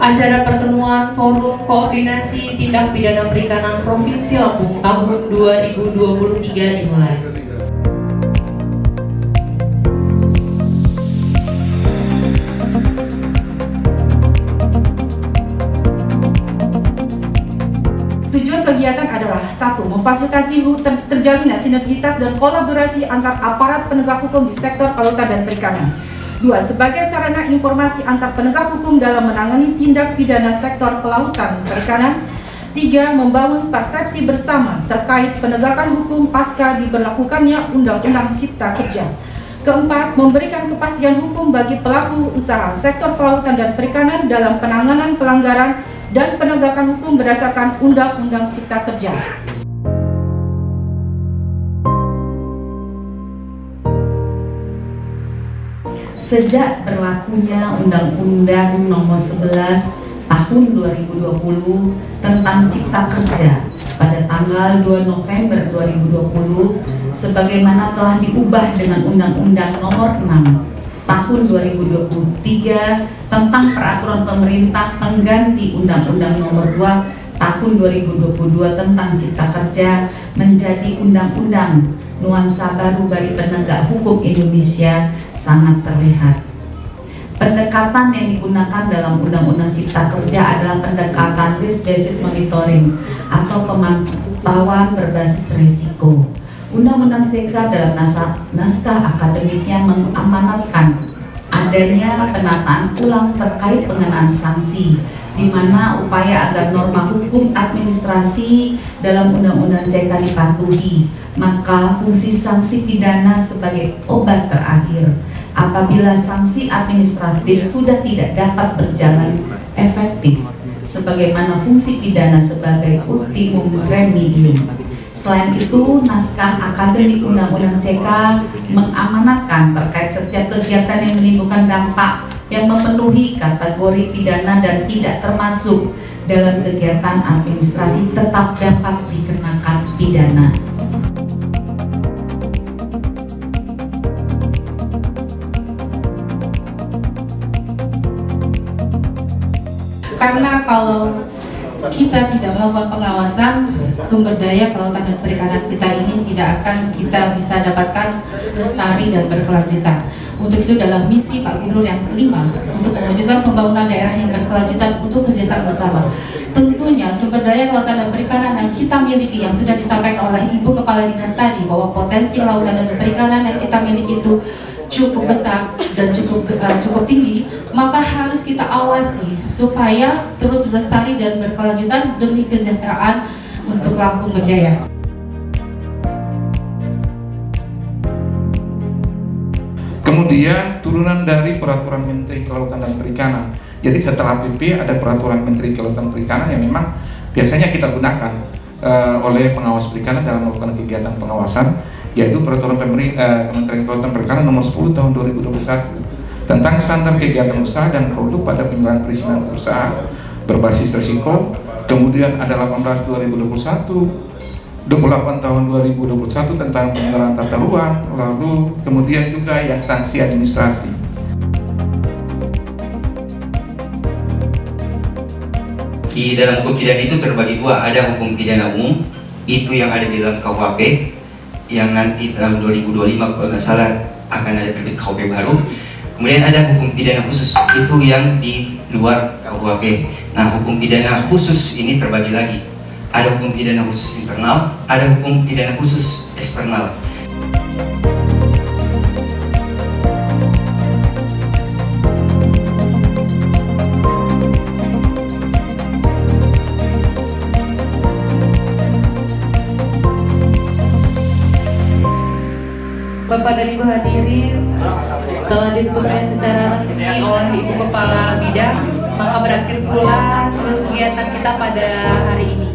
Acara pertemuan Forum Koordinasi Tindak Pidana Perikanan Provinsi Lampung tahun 2023 dimulai. Tujuan kegiatan adalah 1. Memfasilitasi terjalinnya sinergitas dan kolaborasi antar aparat penegak hukum di sektor kelautan dan perikanan. 2. Sebagai sarana informasi antar penegak hukum dalam menangani tindak pidana sektor kelautan dan perikanan. 3. Membangun persepsi bersama terkait penegakan hukum pasca diberlakukannya Undang-Undang Cipta Kerja. 4. Memberikan kepastian hukum bagi pelaku usaha sektor kelautan dan perikanan dalam penanganan pelanggaran dan penegakan hukum berdasarkan Undang-Undang Cipta Kerja. Sejak berlakunya Undang-Undang Nomor 11 Tahun 2020 tentang Cipta Kerja pada tanggal 2 November 2020, sebagaimana telah diubah dengan Undang-Undang Nomor 6 Tahun 2023 tentang Peraturan Pemerintah pengganti Undang-Undang Nomor 2 Tahun 2022 tentang Cipta Kerja menjadi undang-undang. Nuansa baru bagi penegak hukum Indonesia sangat terlihat. Pendekatan yang digunakan dalam Undang-Undang Cipta Kerja adalah pendekatan risk-based monitoring atau pemantauan berbasis risiko. Undang-Undang CK dalam naskah akademiknya mengamanatkan adanya penataan ulang terkait pengenaan sanksi, di mana upaya agar norma hukum administrasi dalam Undang-Undang CK dipatuhi, maka fungsi sanksi pidana sebagai obat terakhir apabila sanksi administratif sudah tidak dapat berjalan efektif, sebagaimana fungsi pidana sebagai ultimum remedium. Selain itu, naskah akademik Undang-Undang CK mengamanatkan terkait setiap kegiatan yang menimbulkan dampak yang memenuhi kategori pidana dan tidak termasuk dalam kegiatan administrasi tetap dapat dikenakan pidana. Karena kalau kita tidak melakukan pengawasan, sumber daya kelautan dan perikanan kita ini tidak akan kita bisa dapatkan lestari dan berkelanjutan. Untuk itu dalam misi Pak Gubernur yang kelima, untuk mewujudkan pembangunan daerah yang berkelanjutan untuk kesejahteraan bersama. Tentunya sumber daya kelautan dan perikanan yang kita miliki yang sudah disampaikan oleh Ibu Kepala Dinas tadi, bahwa potensi kelautan dan perikanan yang kita miliki itu cukup besar dan cukup tinggi, maka harus kita awasi supaya terus lestari dan berkelanjutan demi kesejahteraan untuk Lampung Jaya. Kemudian turunan dari Peraturan Menteri Kelautan dan Perikanan. Jadi setelah PP ada Peraturan Menteri Kelautan dan Perikanan yang memang biasanya kita gunakan oleh pengawas perikanan dalam melakukan kegiatan pengawasan, yaitu Peraturan Kementerian Kelautan dan Perikanan Nomor 10 Tahun 2021 tentang standar kegiatan usaha dan produk pada penyelenggaraan perizinan usaha berbasis risiko. Kemudian ada 18 2021, 28 tahun 2021 tentang penyelenggaraan tata ruang, lalu kemudian juga yang sanksi administrasi. Di dalam hukum pidana itu terbagi dua, ada hukum pidana umum itu yang ada di dalam KUHP yang nanti tahun 2025 kalau nggak salah akan ada terbit KUHP baru. Kemudian ada hukum pidana khusus, itu yang di luar KUHP. Nah, hukum pidana khusus ini terbagi lagi. Ada hukum pidana khusus internal, ada hukum pidana khusus eksternal. Bapak dan Ibu hadirin, telah ditutupnya secara resmi oleh Ibu Kepala Bidang, maka berakhir pula seluruh kegiatan kita pada hari ini.